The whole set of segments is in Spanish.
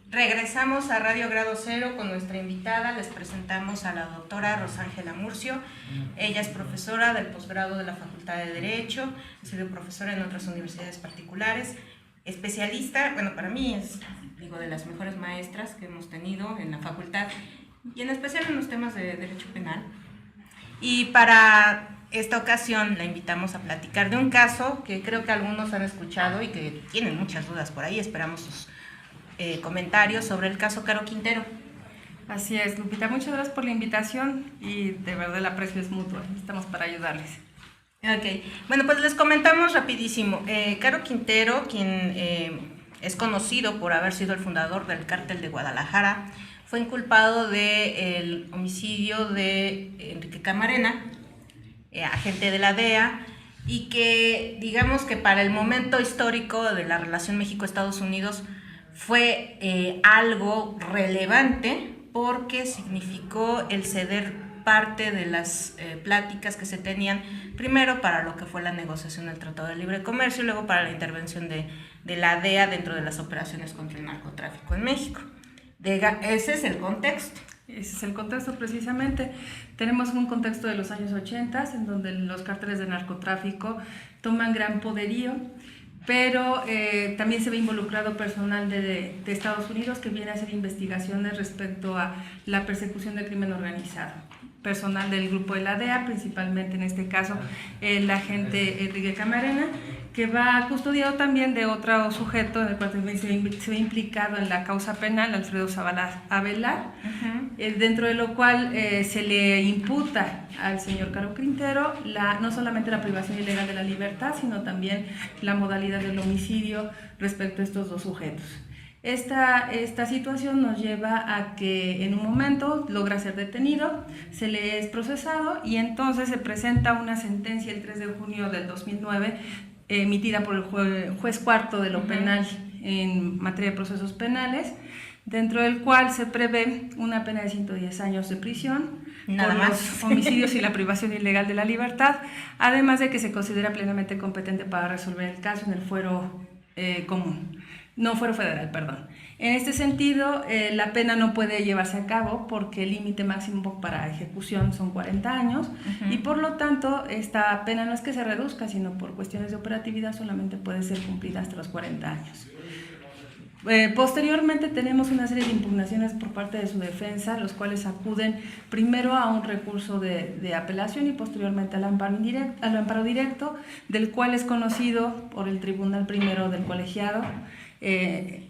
Regresamos a Radio Grado Cero con nuestra invitada. Les presentamos a la doctora Rosángela Murcio. Ella es profesora del posgrado de la Facultad de Derecho, ha sido profesora en otras universidades particulares, especialista, bueno, para mí es, de las mejores maestras que hemos tenido en la facultad, y en especial en los temas de derecho penal. Y para esta ocasión la invitamos a platicar de un caso que creo que algunos han escuchado y que tienen muchas dudas por ahí. Esperamos sus comentarios sobre el caso Caro Quintero. Así es, Lupita, muchas gracias por la invitación y de verdad el aprecio es mutuo, estamos para ayudarles. Ok, bueno, pues les comentamos rapidísimo. Caro Quintero, quien es conocido por haber sido el fundador del Cártel de Guadalajara, fue inculpado del homicidio de Enrique Camarena, agente de la DEA, y que digamos que para el momento histórico de la relación México-Estados Unidos fue algo relevante porque significó el ceder parte de las pláticas que se tenían, primero para lo que fue la negociación del Tratado de Libre Comercio y luego para la intervención de la DEA dentro de las operaciones contra el narcotráfico en México. Ese es el contexto. Ese es el contexto precisamente. Tenemos un contexto de los años 80 en donde los cárteles de narcotráfico toman gran poderío, pero también se ve involucrado personal de Estados Unidos que viene a hacer investigaciones respecto a la persecución del crimen organizado. Personal del grupo de la DEA, principalmente en este caso el agente Enrique Camarena, que va custodiado también de otro sujeto en el cual también se ve implicado en la causa penal, Alfredo Zavala Avelar, dentro de lo cual se le imputa al señor Caro Quintero no solamente la privación ilegal de la libertad, sino también la modalidad del homicidio respecto a estos dos sujetos. Esta situación nos lleva a que en un momento logra ser detenido, se le es procesado y entonces se presenta una sentencia el 3 de junio del 2009 emitida por el juez cuarto de lo penal en materia de procesos penales, dentro del cual se prevé una pena de 110 años de prisión Nada por más. los homicidios y la privación ilegal de la libertad, además de que se considera plenamente competente para resolver el caso en el fuero común. No, fuero federal, perdón. En este sentido, la pena no puede llevarse a cabo porque el límite máximo para ejecución son 40 años y por lo tanto esta pena no es que se reduzca, sino por cuestiones de operatividad solamente puede ser cumplida hasta los 40 años. Posteriormente tenemos una serie de impugnaciones por parte de su defensa, los cuales acuden primero a un recurso de apelación y posteriormente al amparo directo, del cual es conocido por el Tribunal Primero del Colegiado,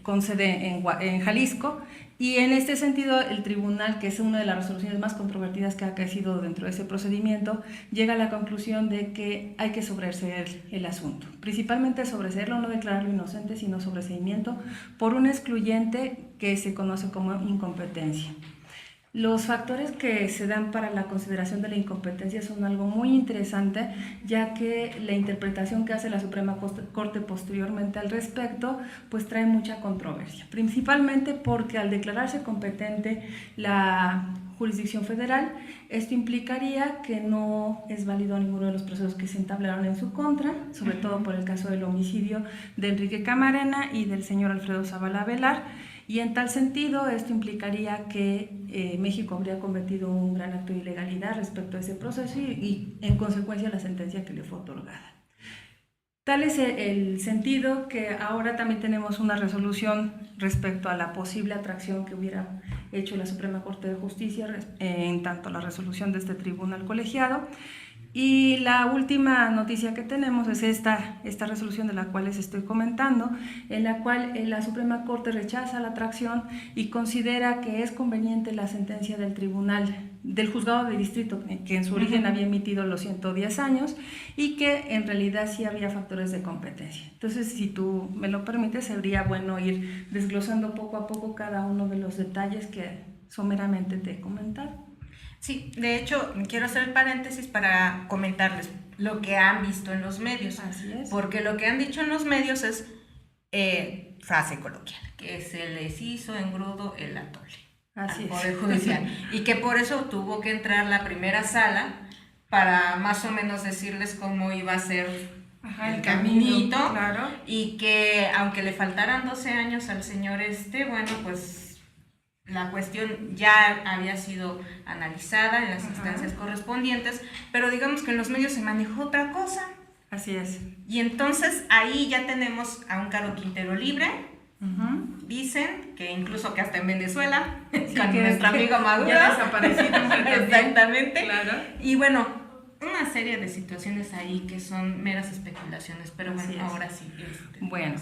con sede en Jalisco, y en este sentido el tribunal, que es una de las resoluciones más controvertidas que ha acaecido dentro de ese procedimiento, llega a la conclusión de que hay que sobreseer el asunto, principalmente sobreseerlo, no declararlo inocente, sino sobreseimiento por un excluyente que se conoce como incompetencia. Los factores que se dan para la consideración de la incompetencia son algo muy interesante, ya que la interpretación que hace la Suprema Corte posteriormente al respecto, pues trae mucha controversia, principalmente porque al declararse competente la jurisdicción federal, esto implicaría que no es válido ninguno de los procesos que se entablaron en su contra, sobre todo por el caso del homicidio de Enrique Camarena y del señor Alfredo Zavala Avelar, y en tal sentido esto implicaría que México habría cometido un gran acto de ilegalidad respecto a ese proceso y en consecuencia la sentencia que le fue otorgada. Tal es el sentido que ahora también tenemos una resolución respecto a la posible atracción que hubiera hecho la Suprema Corte de Justicia en tanto la resolución de este tribunal colegiado. Y la última noticia que tenemos es esta resolución de la cual les estoy comentando, en la cual la Suprema Corte rechaza la atracción y considera que es conveniente la sentencia del juzgado de distrito, que en su origen había emitido los 110 años y que en realidad sí había factores de competencia. Entonces, si tú me lo permites, sería bueno ir desglosando poco a poco cada uno de los detalles que someramente te he comentado. Sí, de hecho, quiero hacer el paréntesis para comentarles lo que han visto en los medios. Así es. Porque lo que han dicho en los medios es frase coloquial, que se les hizo engrudo el atole al Poder Judicial. Y que por eso tuvo que entrar la primera sala para más o menos decirles cómo iba a ser Ajá, el caminito, claro. y que aunque le faltaran 12 años al señor bueno, pues la cuestión ya había sido analizada en las instancias correspondientes, pero digamos que en los medios se manejó otra cosa. Así es. Y entonces ahí ya tenemos a un Caro Quintero libre. Dicen que incluso que hasta en Venezuela, sí, con nuestro amigo Maduro. Ya desaparecido. Exactamente. Claro. Y bueno, una serie de situaciones ahí que son meras especulaciones, pero bueno, ahora sí. Bueno,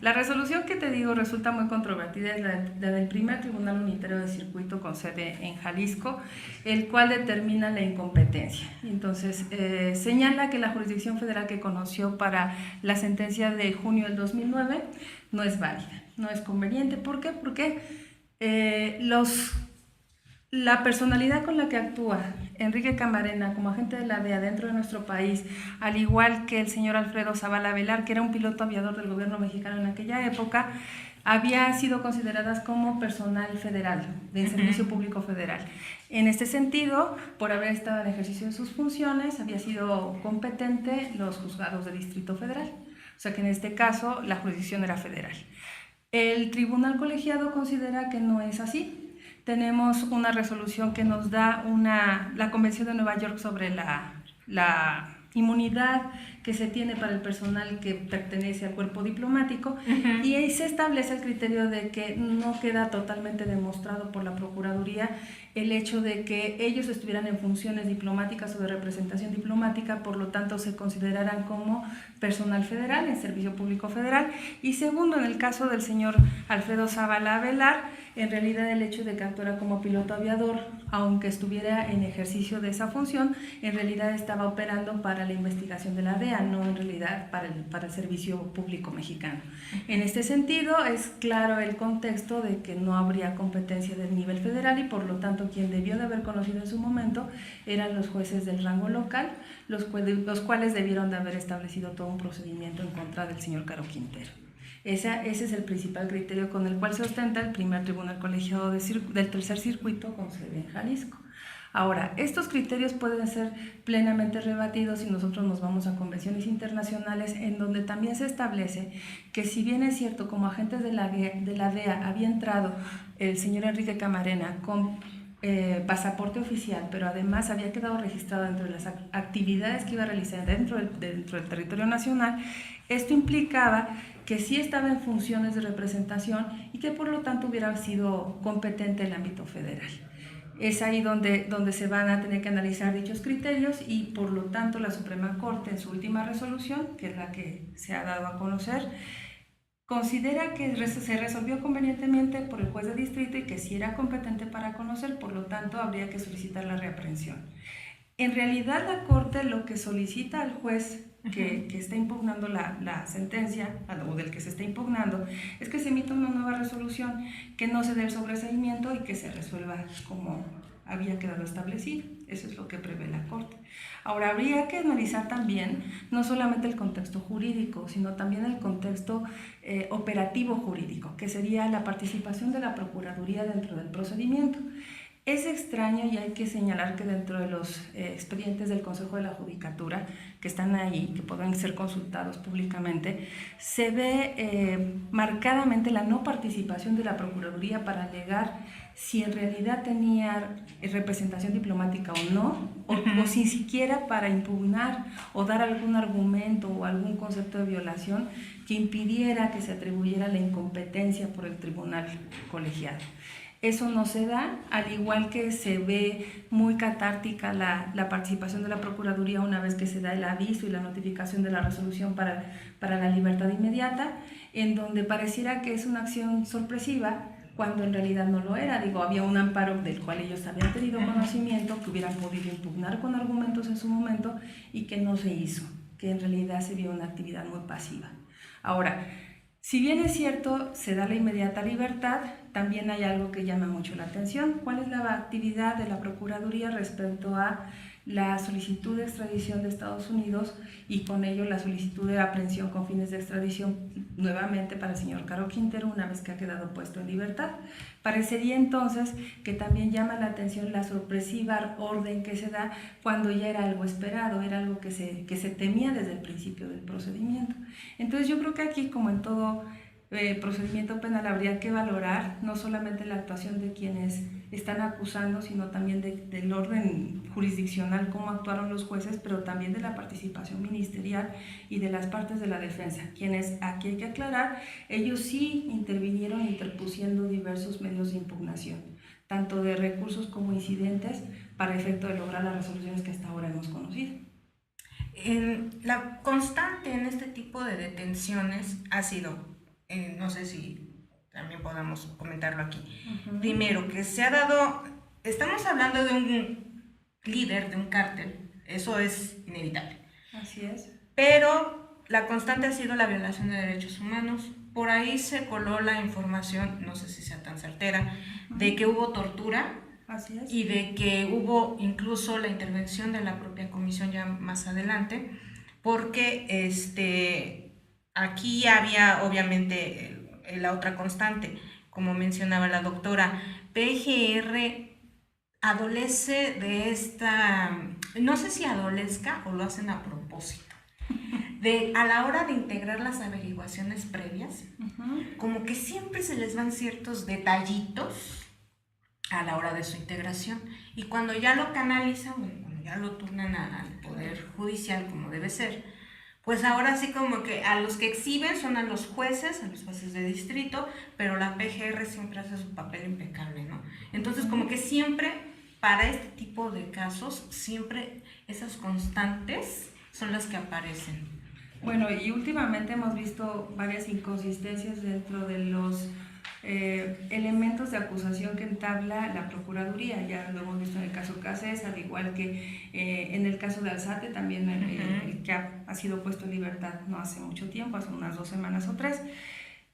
la resolución que te digo resulta muy controvertida, es la del primer Tribunal Unitario de Circuito con sede en Jalisco, el cual determina la incompetencia. Entonces, señala que la jurisdicción federal que conoció para la sentencia de junio del 2009 no es válida, no es conveniente. ¿Por qué? Porque la personalidad con la que actúa Enrique Camarena como agente de la DEA dentro de nuestro país, al igual que el señor Alfredo Zavala Velar, que era un piloto aviador del gobierno mexicano en aquella época, había sido consideradas como personal federal, de servicio público federal. En este sentido, por haber estado en ejercicio de sus funciones, había sido competente los juzgados de Distrito Federal. O sea que en este caso la jurisdicción era federal. El tribunal colegiado considera que no es así. Tenemos una resolución que nos da la Convención de Nueva York sobre la inmunidad que se tiene para el personal que pertenece al cuerpo diplomático, y ahí se establece el criterio de que no queda totalmente demostrado por la Procuraduría el hecho de que ellos estuvieran en funciones diplomáticas o de representación diplomática, por lo tanto se considerarán como personal federal en servicio público federal. Y segundo, en el caso del señor Alfredo Zavala Velar, en realidad el hecho de que actuara como piloto aviador, aunque estuviera en ejercicio de esa función, en realidad estaba operando para la investigación de la DEA, no en realidad para el servicio público mexicano. En este sentido, es claro el contexto de que no habría competencia del nivel federal, y por lo tanto quien debió de haber conocido en su momento eran los jueces del rango local, los cuales debieron de haber establecido todo un procedimiento en contra del señor Caro Quintero. Ese es el principal criterio con el cual se ostenta el primer tribunal colegiado del tercer circuito con sede en Jalisco. Ahora, estos criterios pueden ser plenamente rebatidos si nosotros nos vamos a convenciones internacionales, en donde también se establece que, si bien es cierto, como agentes de la DEA había entrado el señor Enrique Camarena con pasaporte oficial, pero además había quedado registrado dentro de las actividades que iba a realizar dentro del territorio nacional, esto implicaba que sí estaba en funciones de representación y que por lo tanto hubiera sido competente en el ámbito federal. Es ahí donde se van a tener que analizar dichos criterios, y por lo tanto la Suprema Corte, en su última resolución, que es la que se ha dado a conocer, considera que se resolvió convenientemente por el juez de distrito y que sí era competente para conocer, por lo tanto habría que solicitar la reaprehensión. En realidad la Corte lo que solicita al juez que está impugnando la sentencia, o del que se está impugnando, es que se emita una nueva resolución, que no se dé el sobreseimiento y que se resuelva como había quedado establecido. Eso es lo que prevé la Corte. Ahora, habría que analizar también no solamente el contexto jurídico, sino también el contexto operativo jurídico, que sería la participación de la Procuraduría dentro del procedimiento. Es extraño, y hay que señalar que dentro de los expedientes del Consejo de la Judicatura, que están ahí, que pueden ser consultados públicamente, se ve marcadamente la no participación de la Procuraduría para alegar si en realidad tenía representación diplomática o no, o sin siquiera para impugnar o dar algún argumento o algún concepto de violación que impidiera que se atribuyera la incompetencia por el tribunal colegiado. Eso no se da, al igual que se ve muy catártica la participación de la Procuraduría una vez que se da el aviso y la notificación de la resolución para la libertad inmediata, en donde pareciera que es una acción sorpresiva, cuando en realidad no lo era. Había un amparo del cual ellos habían tenido conocimiento, que hubieran podido impugnar con argumentos en su momento, y que no se hizo, que en realidad se vio una actividad muy pasiva. Ahora, si bien es cierto, se da la inmediata libertad, también hay algo que llama mucho la atención. ¿Cuál es la actividad de la Procuraduría respecto a la solicitud de extradición de Estados Unidos y con ello la solicitud de aprehensión con fines de extradición nuevamente para el señor Caro Quintero una vez que ha quedado puesto en libertad. Parecería entonces que también llama la atención la sorpresiva orden que se da cuando ya era algo esperado, era algo que se temía desde el principio del procedimiento. Entonces yo creo que aquí, como en todo procedimiento penal, habría que valorar no solamente la actuación de quienes están acusando, sino también del orden jurisdiccional, cómo actuaron los jueces, pero también de la participación ministerial y de las partes de la defensa, quienes, aquí hay que aclarar, ellos sí intervinieron interpusiendo diversos medios de impugnación, tanto de recursos como incidentes, para efecto de lograr las resoluciones que hasta ahora hemos conocido. La constante en este tipo de detenciones ha sido, no sé si también podamos comentarlo aquí. Primero, que se ha dado, estamos hablando de un líder de un cártel, eso es inevitable. Así es. Pero la constante ha sido la violación de derechos humanos. Por ahí se coló la información, no sé si sea tan certera, de que hubo tortura. Así es. Y de que hubo incluso la intervención de la propia comisión ya más adelante, porque aquí había obviamente la otra constante, como mencionaba la doctora, PGR adolece de esta, no sé si adolezca o lo hacen a propósito, a la hora de integrar las averiguaciones previas, como que siempre se les van ciertos detallitos a la hora de su integración, y cuando ya lo canalizan, cuando ya lo turnan al Poder Judicial como debe ser, pues ahora sí como que a los que exhiben son a los jueces de distrito, pero la PGR siempre hace su papel impecable, ¿no? Entonces como que siempre, para este tipo de casos, siempre esas constantes son las que aparecen. Bueno, y últimamente hemos visto varias inconsistencias dentro de los elementos de acusación que entabla la Procuraduría. Ya lo hemos visto en el caso Cases, al igual que en el caso de Alzate, también el que ha sido puesto en libertad no hace mucho tiempo, hace unas 2 semanas o 3.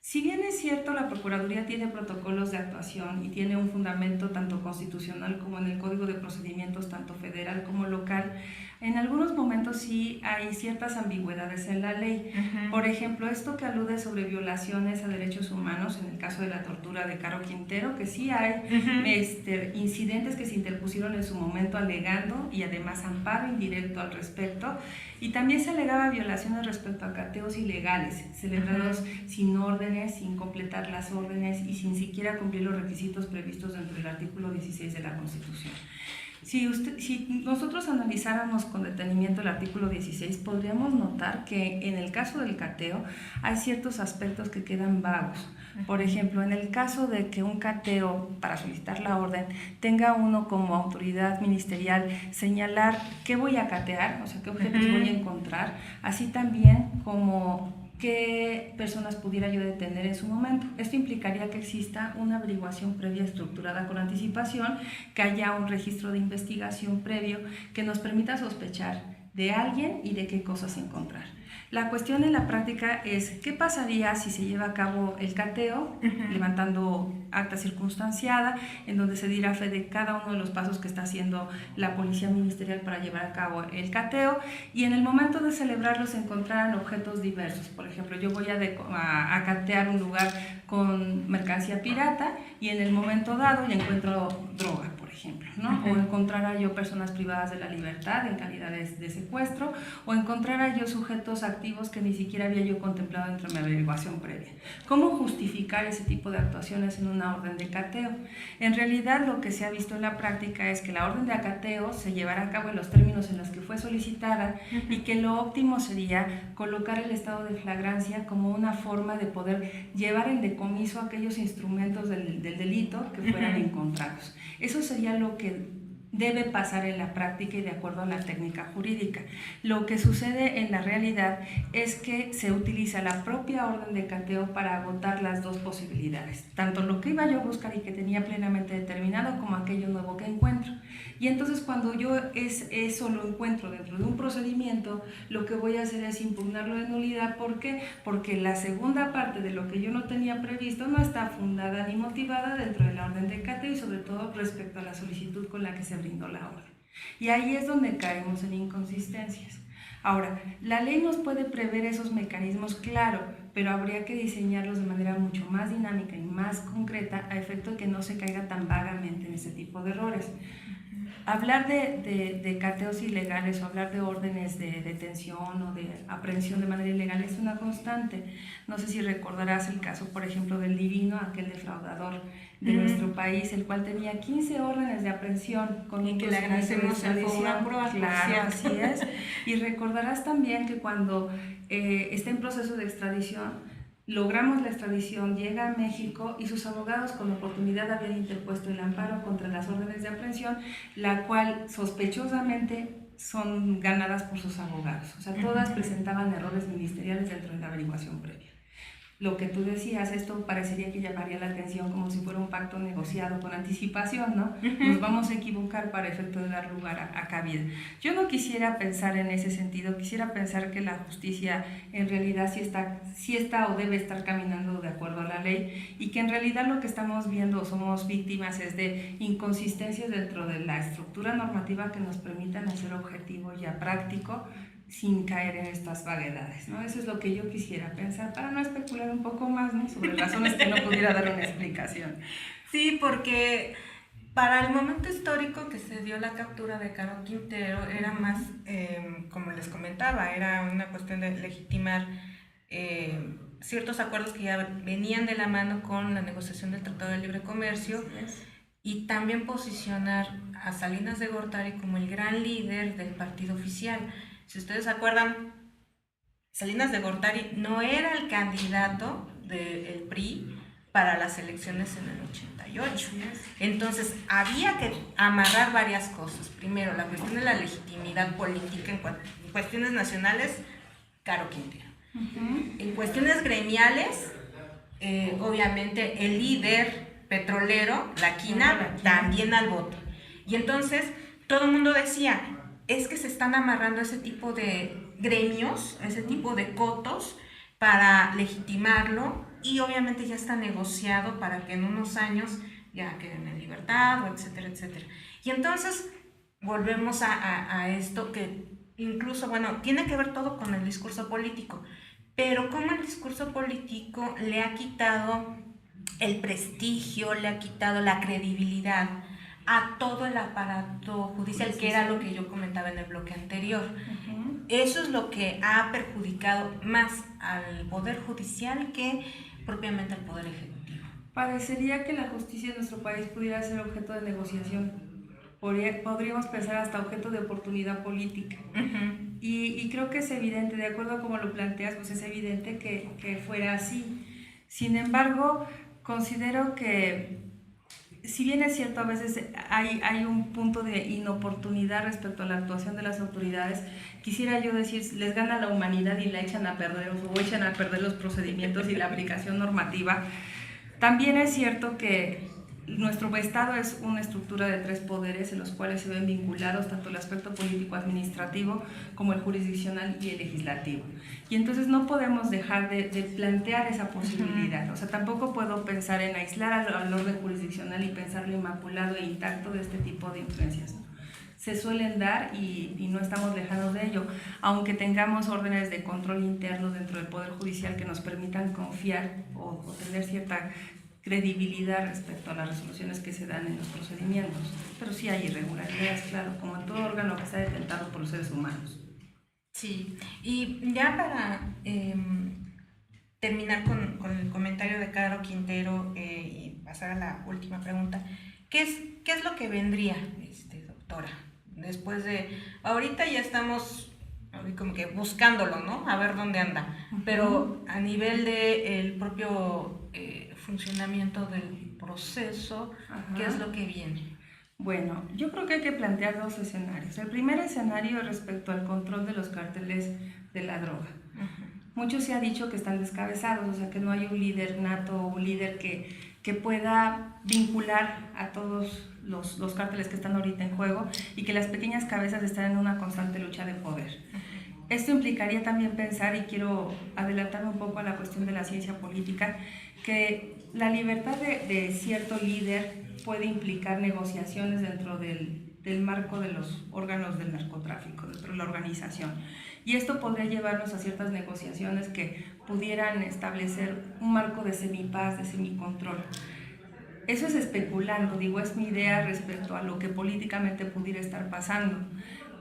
Si bien es cierto, la Procuraduría tiene protocolos de actuación y tiene un fundamento tanto constitucional como en el Código de Procedimientos, tanto federal como local, en algunos momentos sí hay ciertas ambigüedades en la ley. Por ejemplo, esto que alude sobre violaciones a derechos humanos, en el caso de la tortura de Caro Quintero, que sí hay incidentes que se interpusieron en su momento alegando y además amparo indirecto al respecto, y también se alegaba violaciones respecto a cateos ilegales, celebrados sin órdenes, sin completar las órdenes y sin siquiera cumplir los requisitos previstos dentro del artículo 16 de la Constitución. Si nosotros analizáramos con detenimiento el artículo 16, podríamos notar que en el caso del cateo hay ciertos aspectos que quedan vagos. Por ejemplo, en el caso de que un cateo, para solicitar la orden, tenga uno como autoridad ministerial señalar qué voy a catear, o sea, qué objetos voy a encontrar, así también como qué personas pudiera yo detener en su momento. Esto implicaría que exista una averiguación previa estructurada con anticipación, que haya un registro de investigación previo que nos permita sospechar de alguien y de qué cosas encontrar. La cuestión en la práctica es qué pasaría si se lleva a cabo el cateo, levantando acta circunstanciada, en donde se dirá fe de cada uno de los pasos que está haciendo la policía ministerial para llevar a cabo el cateo, y en el momento de celebrarlo se encontrarán objetos diversos. Por ejemplo, yo voy a catear un lugar con mercancía pirata y en el momento dado ya encuentro droga, por ejemplo, ¿no? O encontrara yo personas privadas de la libertad en calidad de secuestro, o encontrara yo sujetos activos que ni siquiera había yo contemplado dentro de mi averiguación previa. ¿Cómo justificar ese tipo de actuaciones en una orden de cateo? En realidad, lo que se ha visto en la práctica es que la orden de acateo se llevará a cabo en los términos en los que fue solicitada y que lo óptimo sería colocar el estado de flagrancia como una forma de poder llevar en decomiso aquellos instrumentos del delito que fueran encontrados. Eso sería lo que debe pasar en la práctica y de acuerdo a la técnica jurídica. Lo que sucede en la realidad es que se utiliza la propia orden de cateo para agotar las dos posibilidades, tanto lo que iba yo a buscar y que tenía plenamente determinado como aquello nuevo que encuentro. Y entonces cuando yo eso lo encuentro dentro de un procedimiento, lo que voy a hacer es impugnarlo de nulidad. ¿Por qué? Porque la segunda parte de lo que yo no tenía previsto no está fundada ni motivada dentro de la orden de cateo y sobre todo respecto a la solicitud con la que se brindó la orden. Y ahí es donde caemos en inconsistencias. Ahora, la ley nos puede prever esos mecanismos, claro, pero habría que diseñarlos de manera mucho más dinámica y más concreta a efecto de que no se caiga tan vagamente en ese tipo de errores. Hablar de cateos ilegales o hablar de órdenes de detención o de aprehensión de manera ilegal es una constante. No sé si recordarás el caso, por ejemplo, del Divino, aquel defraudador de nuestro país, el cual tenía 15 órdenes de aprehensión con y que le agradecemos el claro, así es. Y recordarás también que cuando está en proceso de extradición, logramos la extradición, llega a México y sus abogados con oportunidad habían interpuesto el amparo contra las órdenes de aprehensión, la cual sospechosamente son ganadas por sus abogados. O sea, todas presentaban errores ministeriales dentro de la averiguación previa. Lo que tú decías, esto parecería que llamaría la atención como si fuera un pacto negociado con anticipación, ¿no? Nos vamos a equivocar para efecto de dar lugar a cabida. Yo no quisiera pensar en ese sentido, quisiera pensar que la justicia en realidad sí está o debe estar caminando de acuerdo a la ley y que en realidad lo que estamos viendo o somos víctimas es de inconsistencias dentro de la estructura normativa que nos permitan hacer objetivo ya práctico sin caer en estas vaguedades, ¿no? Eso es lo que yo quisiera pensar, para no especular un poco más, ¿no?, sobre razones que no pudiera dar una explicación. Sí, porque para el momento histórico que se dio la captura de Caro Quintero era más, como les comentaba, era una cuestión de legitimar ciertos acuerdos que ya venían de la mano con la negociación del Tratado de Libre Comercio y también posicionar a Salinas de Gortari como el gran líder del partido oficial. Si ustedes se acuerdan, Salinas de Gortari no era el candidato del PRI para las elecciones en el 88. Entonces, había que amarrar varias cosas. Primero, la cuestión de la legitimidad política en cuestiones nacionales, Caro Quintero. En cuestiones gremiales, obviamente el líder petrolero, La Quina, también al bote. Y entonces, todo el mundo decía, es que se están amarrando ese tipo de gremios, ese tipo de cotos para legitimarlo y obviamente ya está negociado para que en unos años ya queden en libertad, o etcétera, etcétera. Y entonces volvemos a esto que incluso, bueno, tiene que ver todo con el discurso político, pero cómo el discurso político le ha quitado el prestigio, le ha quitado la credibilidad a todo el aparato judicial, que era lo que yo comentaba en el bloque anterior. Eso es lo que ha perjudicado más al Poder Judicial que propiamente al Poder Ejecutivo. Parecería que la justicia en nuestro país pudiera ser objeto de negociación. Podríamos pensar hasta objeto de oportunidad política. Y creo que es evidente, de acuerdo a cómo lo planteas, pues es evidente que fuera así. Sin embargo, considero que si bien es cierto, a veces hay un punto de inoportunidad respecto a la actuación de las autoridades, quisiera yo decir, les gana la humanidad y la echan a perder o echan a perder los procedimientos y la aplicación normativa. También es cierto que nuestro Estado es una estructura de 3 poderes en los cuales se ven vinculados tanto el aspecto político-administrativo como el jurisdiccional y el legislativo. Y entonces no podemos dejar de plantear esa posibilidad. O sea, tampoco puedo pensar en aislar al orden jurisdiccional y pensarlo inmaculado e intacto de este tipo de influencias. Se suelen dar y no estamos lejanos de ello, aunque tengamos órdenes de control interno dentro del Poder Judicial que nos permitan confiar o tener cierta credibilidad respecto a las resoluciones que se dan en los procedimientos. Pero sí hay irregularidades, claro, como en todo órgano que está detentado por los seres humanos. Sí, y ya para terminar con el comentario de Caro Quintero y pasar a la última pregunta, ¿qué es lo que vendría, doctora? Después de, ahorita ya estamos como que buscándolo, ¿no? A ver dónde anda, pero a nivel del propio funcionamiento del proceso, ¿qué es lo que viene? Bueno, yo creo que hay que plantear 2 escenarios. El primer escenario es respecto al control de los cárteles de la droga. Mucho se ha dicho que están descabezados, o sea, que no hay un líder nato o un líder que pueda vincular a todos los cárteles que están ahorita en juego y que las pequeñas cabezas están en una constante lucha de poder. Esto implicaría también pensar, y quiero adelantarme un poco a la cuestión de la ciencia política, que la libertad de cierto líder puede implicar negociaciones dentro del del marco de los órganos del narcotráfico, dentro de la organización. Y esto podría llevarnos a ciertas negociaciones que pudieran establecer un marco de semipaz, de semicontrol. Eso es especulando, digo, es mi idea respecto a lo que políticamente pudiera estar pasando.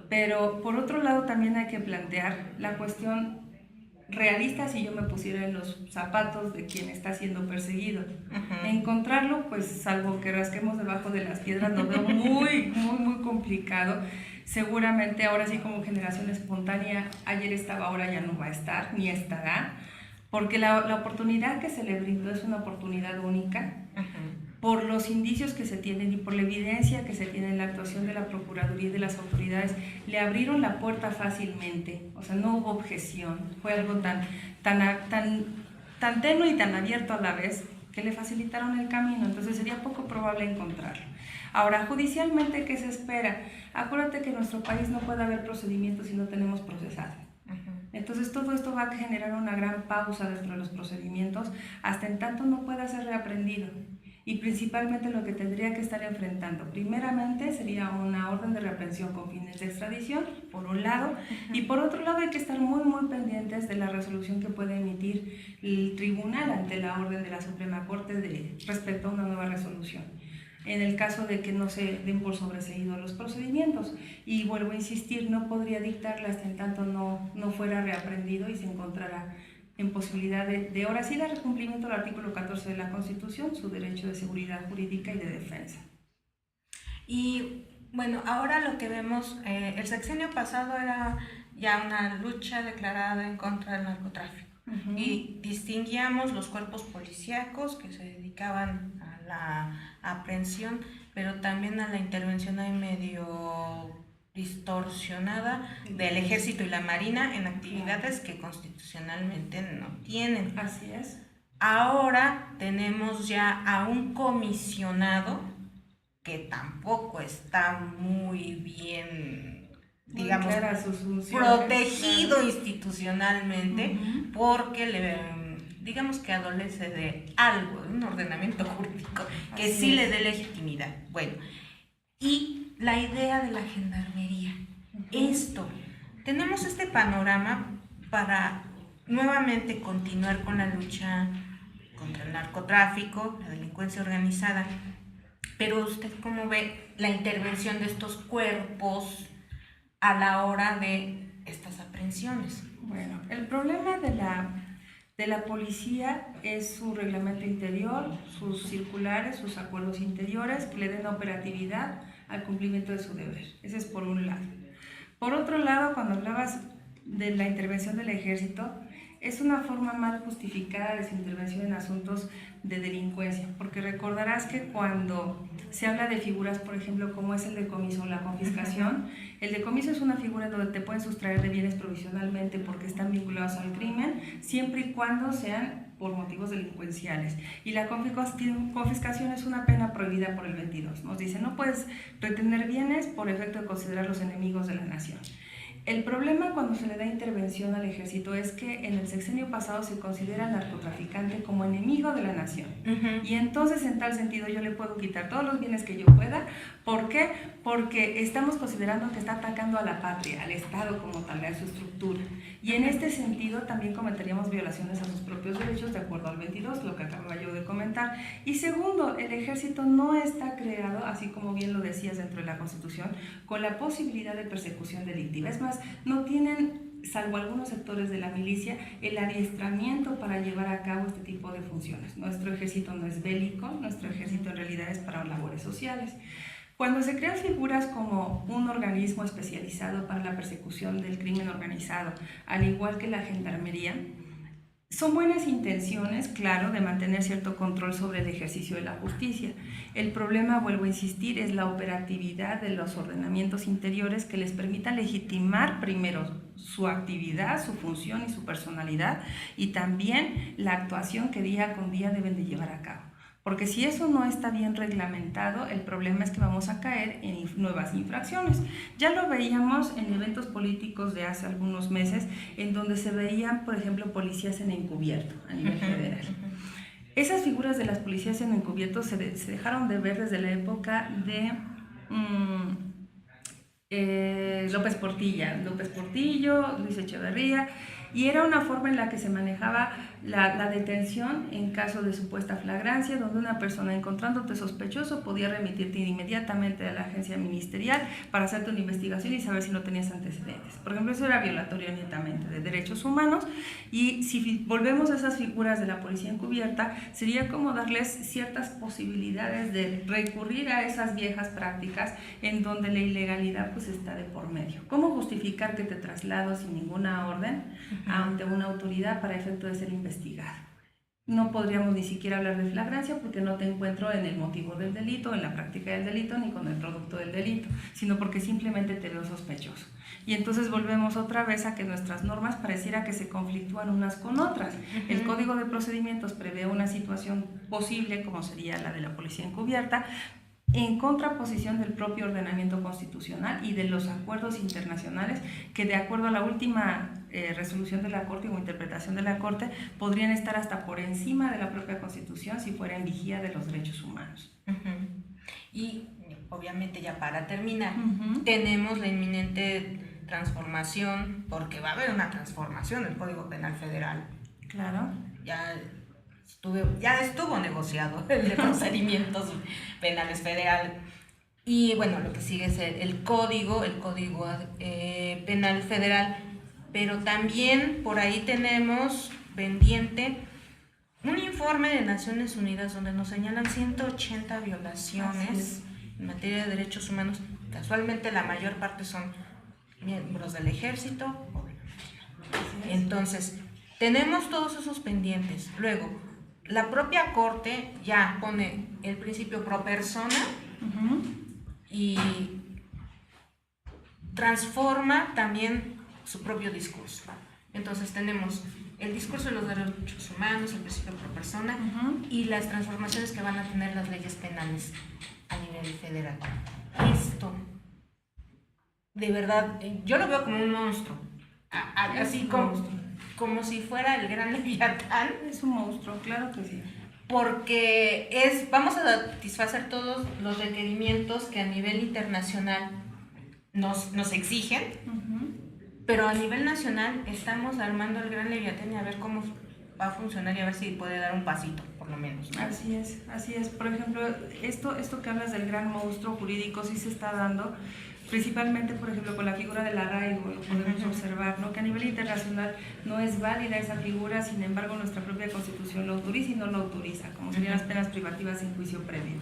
Pero por otro lado también hay que plantear la cuestión realista si yo me pusiera en los zapatos de quien está siendo perseguido. Encontrarlo, pues salvo que rasquemos debajo de las piedras, lo veo muy complicado. Seguramente ahora sí como generación espontánea, ayer estaba, ahora ya no va a estar, ni estará, porque la oportunidad que se le brindó es una oportunidad única. Por los indicios que se tienen y por la evidencia que se tiene en la actuación de la Procuraduría y de las autoridades, le abrieron la puerta fácilmente, o sea, no hubo objeción, fue algo tan tenue y tan abierto a la vez que le facilitaron el camino, entonces sería poco probable encontrarlo. Ahora, judicialmente, ¿qué se espera? Acuérdate que en nuestro país no puede haber procedimientos si no tenemos procesado. Entonces todo esto va a generar una gran pausa dentro de los procedimientos hasta en tanto no pueda ser reaprendido. Y principalmente lo que tendría que estar enfrentando, primeramente sería una orden de reaprehensión con fines de extradición, por un lado, y por otro lado hay que estar muy pendientes de la resolución que puede emitir el tribunal ante la orden de la Suprema Corte respecto a una nueva resolución, en el caso de que no se den por sobreseídos los procedimientos. Y vuelvo a insistir, no podría dictarla hasta en tanto no fuera reaprendido y se encontrara en posibilidad de ahora sí dar cumplimiento al artículo 14 de la Constitución, su derecho de seguridad jurídica y de defensa. Y bueno, ahora lo que vemos, el sexenio pasado era ya una lucha declarada en contra del narcotráfico. Y distinguíamos los cuerpos policíacos que se dedicaban a la aprehensión, pero también a la intervención ahí medio distorsionada del Ejército y la Marina en actividades que constitucionalmente no tienen. Así es. Ahora tenemos ya a un comisionado que tampoco está muy bien, digamos, protegido institucionalmente, porque digamos que adolece de algo, de un ordenamiento jurídico que sí le dé legitimidad. Bueno, y la idea de la gendarmería. Tenemos este panorama para nuevamente continuar con la lucha contra el narcotráfico, la delincuencia organizada. Pero usted, ¿cómo ve la intervención de estos cuerpos a la hora de estas aprehensiones? Bueno, el problema de la policía es su reglamento interior, sus circulares, sus acuerdos interiores que le den operatividad al cumplimiento de su deber. Ese es por un lado. Por otro lado, cuando hablabas de la intervención del ejército, es una forma mal justificada de su intervención en asuntos de delincuencia, porque recordarás que cuando se habla de figuras, por ejemplo, como es el decomiso o la confiscación, el decomiso es una figura donde te pueden sustraer de bienes provisionalmente porque están vinculados al crimen, siempre y cuando sean por motivos delincuenciales. Y la confiscación es una pena prohibida por el 22. Nos dice, no puedes retener bienes por efecto de considerarlos enemigos de la nación. El problema cuando se le da intervención al ejército es que en el sexenio pasado se considera al narcotraficante como enemigo de la nación. Y entonces, en tal sentido, yo le puedo quitar todos los bienes que yo pueda. ¿Por qué? Porque estamos considerando que está atacando a la patria, al Estado como tal, a su estructura. Y en este sentido también cometeríamos violaciones a sus propios derechos de acuerdo al 22, lo que acababa yo de comentar. Y segundo, el ejército no está creado, así como bien lo decías dentro de la Constitución, con la posibilidad de persecución delictiva. Es más, no tienen, salvo algunos sectores de la milicia, el adiestramiento para llevar a cabo este tipo de funciones. Nuestro ejército no es bélico, nuestro ejército en realidad es para labores sociales. Cuando se crean figuras como un organismo especializado para la persecución del crimen organizado, al igual que la gendarmería, son buenas intenciones, claro, de mantener cierto control sobre el ejercicio de la justicia. El problema, vuelvo a insistir, es la operatividad de los ordenamientos interiores que les permitan legitimar primero su actividad, su función y su personalidad, y también la actuación que día con día deben de llevar a cabo. Porque si eso no está bien reglamentado, el problema es que vamos a caer en nuevas infracciones. Ya lo veíamos en eventos políticos de hace algunos meses, en donde se veían, por ejemplo, policías en encubierto a nivel federal. Esas figuras de las policías en encubierto se dejaron de ver desde la época de López Portillo, Luis Echeverría, y era una forma en la que se manejaba la detención en caso de supuesta flagrancia, donde una persona encontrándote sospechoso podía remitirte inmediatamente a la agencia ministerial para hacerte una investigación y saber si no tenías antecedentes. Por ejemplo, eso era violatorio netamente de derechos humanos, y si volvemos a esas figuras de la policía encubierta, sería como darles ciertas posibilidades de recurrir a esas viejas prácticas en donde la ilegalidad pues está de por medio. ¿Cómo justificar que te traslado sin ninguna orden ante una autoridad para efecto de ser investigado? No podríamos ni siquiera hablar de flagrancia porque no te encuentro en el motivo del delito, en la práctica del delito, ni con el producto del delito, sino porque simplemente te veo sospechoso. Y entonces volvemos otra vez a que nuestras normas pareciera que se conflictúan unas con otras. El Código de Procedimientos prevé una situación posible, como sería la de la policía encubierta, en contraposición del propio ordenamiento constitucional y de los acuerdos internacionales que, de acuerdo a la última resolución de la Corte o interpretación de la Corte, podrían estar hasta por encima de la propia Constitución si fuera en vigía de los derechos humanos. Y obviamente, ya para terminar, tenemos la inminente transformación, porque va a haber una transformación del Código Penal Federal. Claro. Ya estuvo negociado el de procedimientos penales federal, y bueno, lo que sigue es el código penal federal, pero también por ahí tenemos pendiente un informe de Naciones Unidas donde nos señalan 180 violaciones en materia de derechos humanos. Casualmente la mayor parte son miembros del ejército o de la Marina. Entonces tenemos todos esos pendientes. Luego, la propia Corte ya pone el principio pro persona y transforma también su propio discurso. Entonces tenemos el discurso de los derechos humanos, el principio pro persona y las transformaciones que van a tener las leyes penales a nivel federal. Esto, de verdad, yo lo veo como un monstruo, así como si fuera el gran Leviatán. Es un monstruo, claro que sí. Porque vamos a satisfacer todos los requerimientos que a nivel internacional nos exigen, pero a nivel nacional estamos armando el gran Leviatán y a ver cómo va a funcionar y a ver si puede dar un pasito, por lo menos, ¿no? Así es. Por ejemplo, esto que hablas del gran monstruo jurídico sí se está dando, principalmente, por ejemplo, con la figura del arraigo, lo podemos observar, ¿no? Que a nivel internacional no es válida esa figura, sin embargo, nuestra propia Constitución lo autoriza y no lo autoriza, como serían las penas privativas sin juicio previo.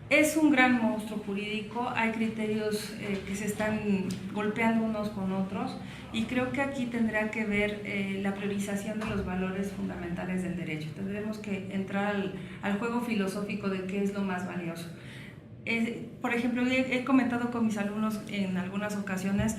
Es un gran monstruo jurídico, hay criterios que se están golpeando unos con otros, y creo que aquí tendrá que ver la priorización de los valores fundamentales del derecho. Tendremos que entrar al juego filosófico de qué es lo más valioso. Por ejemplo, he comentado con mis alumnos en algunas ocasiones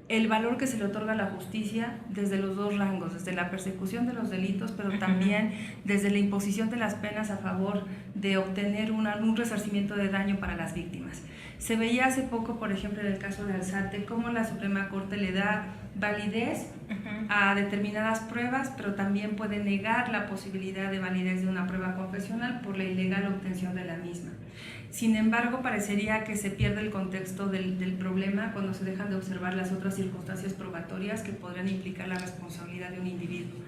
el valor que se le otorga a la justicia desde los dos rangos, desde la persecución de los delitos, pero también desde la imposición de las penas a favor de obtener un resarcimiento de daño para las víctimas. Se veía hace poco, por ejemplo, en el caso de Alzate, cómo la Suprema Corte le da validez a determinadas pruebas, pero también puede negar la posibilidad de validez de una prueba confesional por la ilegal obtención de la misma. Sin embargo, parecería que se pierde el contexto del problema cuando se dejan de observar las otras circunstancias probatorias que podrían implicar la responsabilidad de un individuo.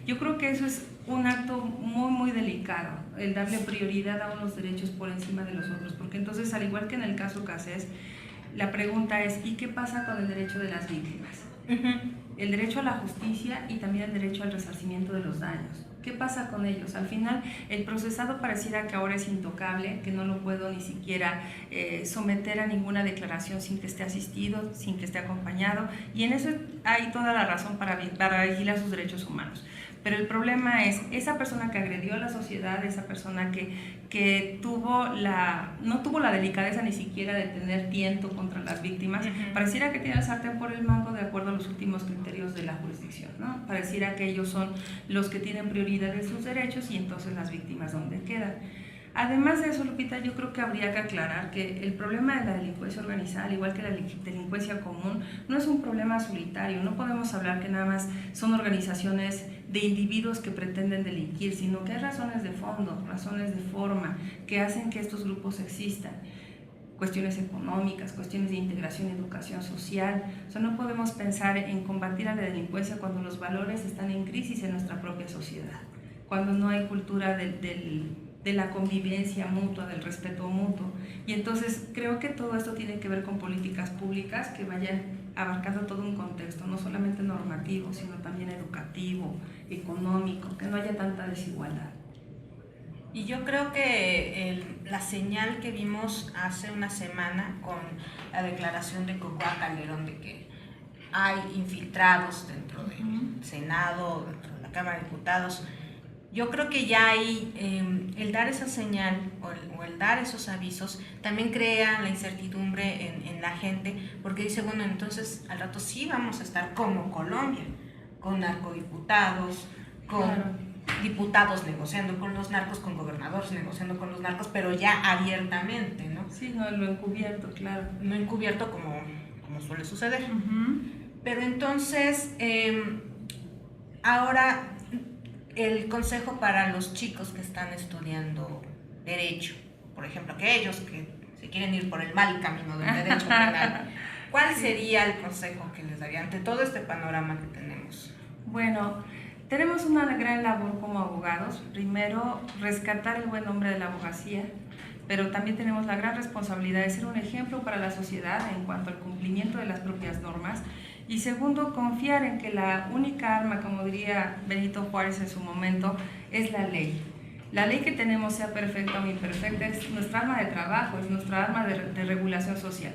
Yo creo que eso es un acto muy, muy delicado, el darle prioridad a unos derechos por encima de los otros, porque entonces, al igual que en el caso Cassés, la pregunta es, ¿y qué pasa con el derecho de las víctimas? El derecho a la justicia y también el derecho al resarcimiento de los daños. ¿Qué pasa con ellos? Al final, el procesado pareciera que ahora es intocable, que no lo puedo ni siquiera someter a ninguna declaración sin que esté asistido, sin que esté acompañado, y en eso hay toda la razón para vigilar sus derechos humanos. Pero el problema es, esa persona que agredió a la sociedad, esa persona que no tuvo la delicadeza ni siquiera de tener tiento contra las víctimas, pareciera que tiene el sartén por el mango de acuerdo a los últimos criterios de la jurisdicción, ¿no? Pareciera que ellos son los que tienen prioridad en sus derechos y entonces las víctimas, ¿dónde quedan? Además de eso, Lupita, yo creo que habría que aclarar que el problema de la delincuencia organizada, al igual que la delincuencia común, no es un problema solitario. No podemos hablar que nada más son organizaciones de individuos que pretenden delinquir, sino que hay razones de fondo, razones de forma, que hacen que estos grupos existan. cuestiones económicas, cuestiones de integración y educación social. O sea, no podemos pensar en combatir a la delincuencia cuando los valores están en crisis en nuestra propia sociedad, cuando no hay cultura de la convivencia mutua, del respeto mutuo. Y entonces creo que todo esto tiene que ver con políticas públicas que vayan abarcando todo un contexto, no solamente normativo, sino también educativo, económico, que no haya tanta desigualdad. Y yo creo que la señal que vimos hace una semana con la declaración de Cocoa Calderón de que hay infiltrados dentro del Senado, dentro de la Cámara de Diputados, yo creo que ya hay el dar esa señal o el dar esos avisos también crea la incertidumbre en la gente, porque dice, bueno, entonces al rato sí vamos a estar como Colombia, con narcodiputados, con... Claro. Diputados negociando con los narcos, con gobernadores negociando con los narcos, pero ya abiertamente, ¿no? Sí, no lo encubierto, claro. No encubierto como suele suceder. Pero entonces, ahora el consejo para los chicos que están estudiando Derecho, por ejemplo, aquellos que se quieren ir por el mal camino del Derecho penal, ¿cuál sería el consejo que les daría ante todo este panorama que tenemos? Bueno, tenemos una gran labor como abogados. Primero, rescatar el buen nombre de la abogacía, pero también tenemos la gran responsabilidad de ser un ejemplo para la sociedad en cuanto al cumplimiento de las propias normas. Y segundo, confiar en que la única arma, como diría Benito Juárez en su momento, es la ley. La ley que tenemos, sea perfecta o imperfecta, es nuestra arma de trabajo, es nuestra arma de regulación social.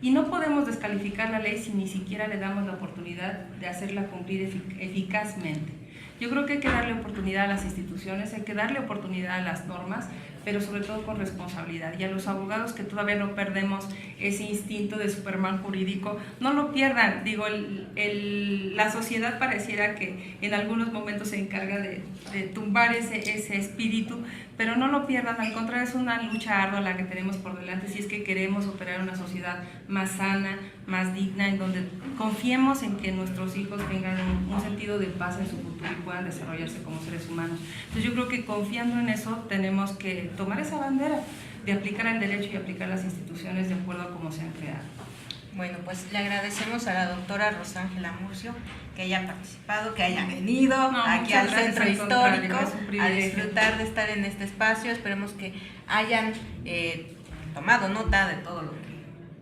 Y no podemos descalificar la ley si ni siquiera le damos la oportunidad de hacerla cumplir eficazmente. Yo creo que hay que darle oportunidad a las instituciones, hay que darle oportunidad a las normas, pero sobre todo con responsabilidad. Y a los abogados que todavía no perdemos ese instinto de Superman jurídico, no lo pierdan. Digo, la sociedad pareciera que en algunos momentos se encarga de tumbar ese espíritu, pero no lo pierdan. Al contrario, es una lucha ardua la que tenemos por delante si es que queremos operar una sociedad más sana, más digna, en donde confiemos en que nuestros hijos tengan un sentido de paz en su futuro y puedan desarrollarse como seres humanos. Entonces yo creo que confiando en eso tenemos que tomar esa bandera de aplicar el derecho y aplicar las instituciones de acuerdo a cómo se han creado. Bueno, pues le agradecemos a la doctora Rosángela Murcio que haya participado, que haya venido aquí al Centro Histórico a disfrutar de estar en este espacio. Esperemos que hayan tomado nota de todo lo que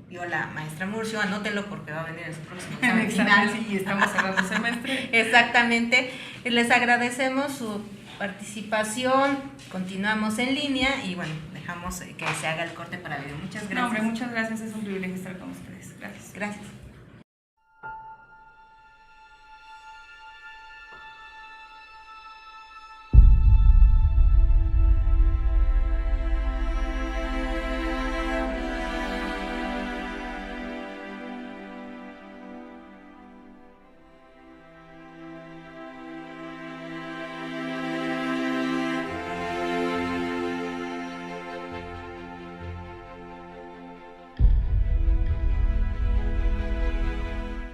dio la maestra Murcio. Anótenlo porque va a venir en su próximo examen final. Sí, estamos cerrando semestre. Exactamente. Les agradecemos su participación. Continuamos en línea y bueno, dejamos que se haga el corte para video. Muchas gracias. No, hombre, muchas gracias. Es un privilegio estar con ustedes. Gracias. Gracias.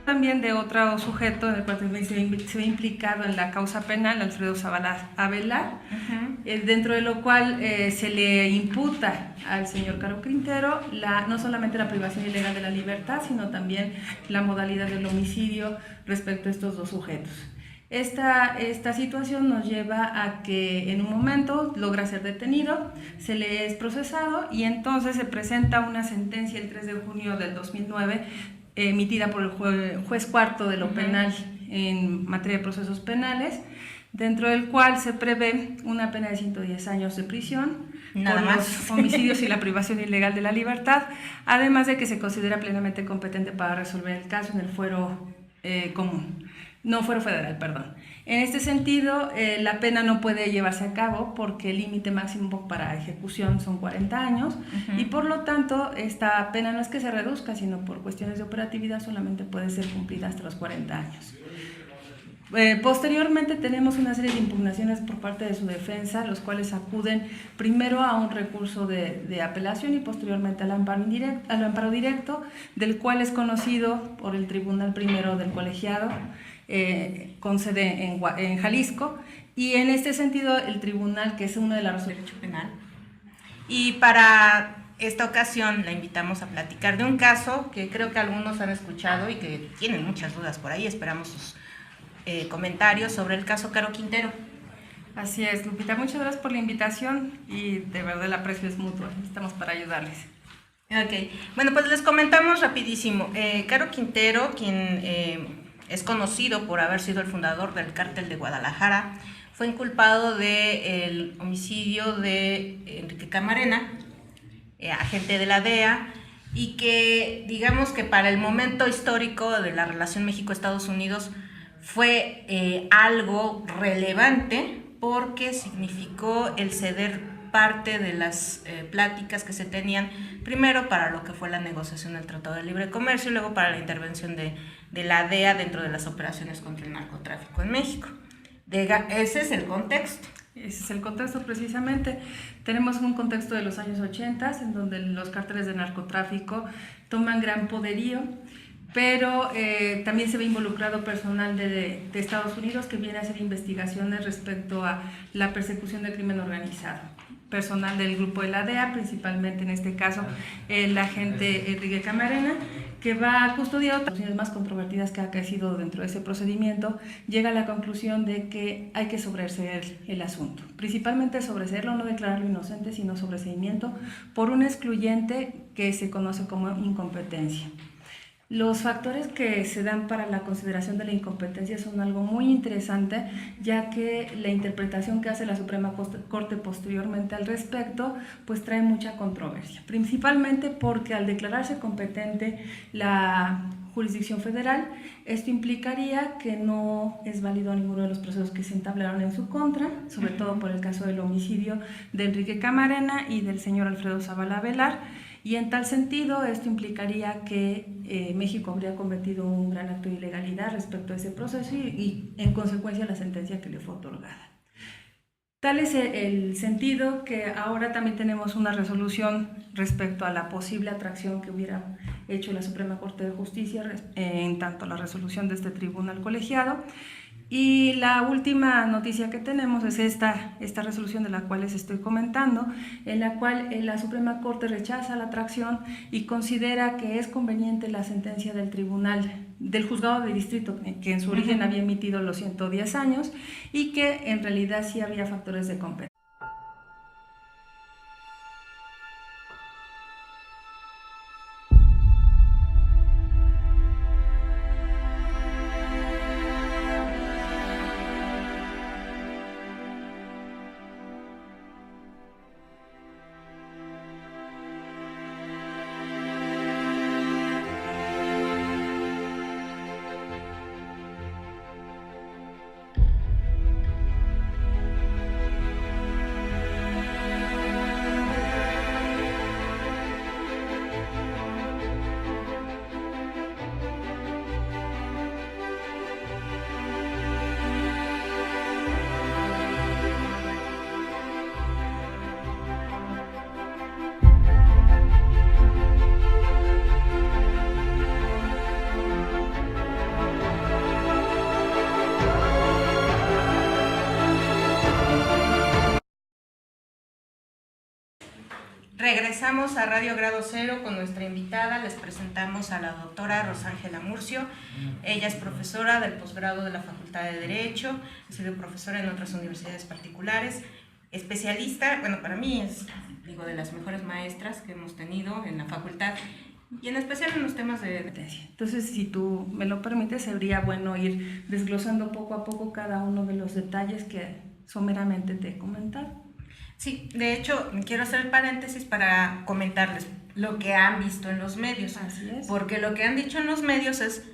También de otro sujeto en el cual también se ve implicado en la causa penal, Alfredo Zavala Avelar, dentro de lo cual se le imputa al señor Caro Quintero no solamente la privación ilegal de la libertad, sino también la modalidad del homicidio respecto a estos dos sujetos. Esta situación nos lleva a que en un momento logra ser detenido, se le es procesado y entonces se presenta una sentencia el 3 de junio del 2009 emitida por el juez cuarto de lo penal en materia de procesos penales, dentro del cual se prevé una pena de 110 años de prisión por los homicidios y la privación ilegal de la libertad, además de que se considera plenamente competente para resolver el caso en el fuero común. No, fuero federal, perdón. En este sentido, la pena no puede llevarse a cabo porque el límite máximo para ejecución son 40 años y por lo tanto esta pena no es que se reduzca, sino por cuestiones de operatividad solamente puede ser cumplida hasta los 40 años. Posteriormente tenemos una serie de impugnaciones por parte de su defensa, los cuales acuden primero a un recurso de apelación y posteriormente al amparo directo, del cual es conocido por el Tribunal Primero del Colegiado, con sede en Jalisco, y en este sentido el tribunal, que es uno de los derecho penal, y para esta ocasión la invitamos a platicar de un caso que creo que algunos han escuchado y que tienen muchas dudas por ahí. Esperamos sus comentarios sobre el caso Caro Quintero. Así es, Lupita, muchas gracias por la invitación y de verdad el aprecio es mutuo, estamos para ayudarles. Ok, bueno, pues les comentamos rapidísimo. Caro Quintero, quien es conocido por haber sido el fundador del cártel de Guadalajara, fue inculpado del homicidio de Enrique Camarena, agente de la DEA, y que digamos que para el momento histórico de la relación México-Estados Unidos fue algo relevante porque significó el ceder parte de las pláticas que se tenían, primero para lo que fue la negociación del Tratado de Libre Comercio y luego para la intervención de la DEA dentro de las operaciones contra el narcotráfico en México. Ese es el contexto. Ese es el contexto precisamente. Tenemos un contexto de los años 80 en donde los cárteles de narcotráfico toman gran poderío, pero también se ve involucrado personal de Estados Unidos que viene a hacer investigaciones respecto a la persecución del crimen organizado. Personal del grupo de la DEA, principalmente en este caso el agente Enrique Camarena, que va a custodiar otras cuestiones más controvertidas que ha acaecido dentro de ese procedimiento, llega a la conclusión de que hay que sobreseer el asunto, principalmente sobreseerlo, no declararlo inocente, sino sobreseimiento por un excluyente que se conoce como incompetencia. Los factores que se dan para la consideración de la incompetencia son algo muy interesante, ya que la interpretación que hace la Suprema Corte posteriormente al respecto, pues trae mucha controversia, principalmente porque al declararse competente la jurisdicción federal, esto implicaría que no es válido ninguno de los procesos que se entablaron en su contra, sobre todo por el caso del homicidio de Enrique Camarena y del señor Alfredo Zavala Velar, y en tal sentido esto implicaría que México habría cometido un gran acto de ilegalidad respecto a ese proceso y en consecuencia la sentencia que le fue otorgada. Tal es el sentido que ahora también tenemos una resolución respecto a la posible atracción que hubiera hecho la Suprema Corte de Justicia en tanto la resolución de este tribunal colegiado. Y la última noticia que tenemos es esta resolución de la cual les estoy comentando, en la cual la Suprema Corte rechaza la atracción y considera que es conveniente la sentencia del del juzgado de distrito, que en su origen había emitido los 110 años y que en realidad sí había factores de competencia. Regresamos a Radio Grado Cero con nuestra invitada. Les presentamos a la doctora Rosángela Murcio. Ella es profesora del posgrado de la Facultad de Derecho, ha sido profesora en otras universidades particulares, especialista, bueno, para mí es, de las mejores maestras que hemos tenido en la facultad y en especial en los temas de competencia. Entonces, si tú me lo permites, sería bueno ir desglosando poco a poco cada uno de los detalles que someramente te he comentado. Sí, de hecho, quiero hacer el paréntesis para comentarles lo que han visto en los medios. Así es. Porque lo que han dicho en los medios es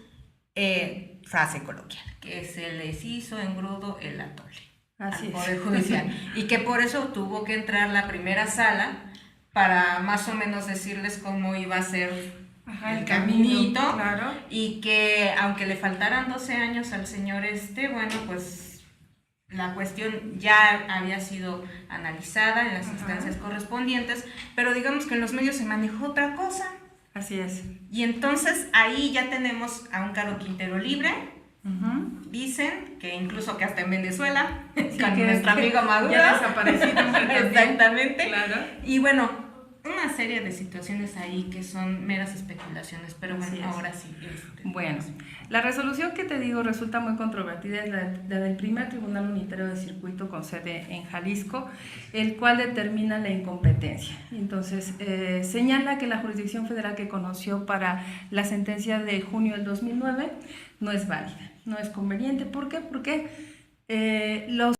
frase coloquial, que se les hizo engrudo el atole al Poder Judicial. Y que por eso tuvo que entrar la primera sala para más o menos decirles cómo iba a ser el caminito. Claro. Y que aunque le faltaran 12 años al señor bueno, pues la cuestión ya había sido analizada en las instancias correspondientes, pero digamos que en los medios se manejó otra cosa. Así es. Y entonces ahí ya tenemos a un Caro Quintero libre. Dicen que incluso que hasta en Venezuela, sí, con que nuestro amigo Maduro. Ya desaparecido. Exactamente. Claro. Y bueno, una serie de situaciones ahí que son meras especulaciones, pero bueno, ahora sí. Bueno, la resolución que te digo resulta muy controvertida, es la del primer Tribunal Unitario de Circuito con sede en Jalisco, el cual determina la incompetencia. Entonces, señala que la jurisdicción federal que conoció para la sentencia de junio del 2009 no es válida, no es conveniente. ¿Por qué? Porque los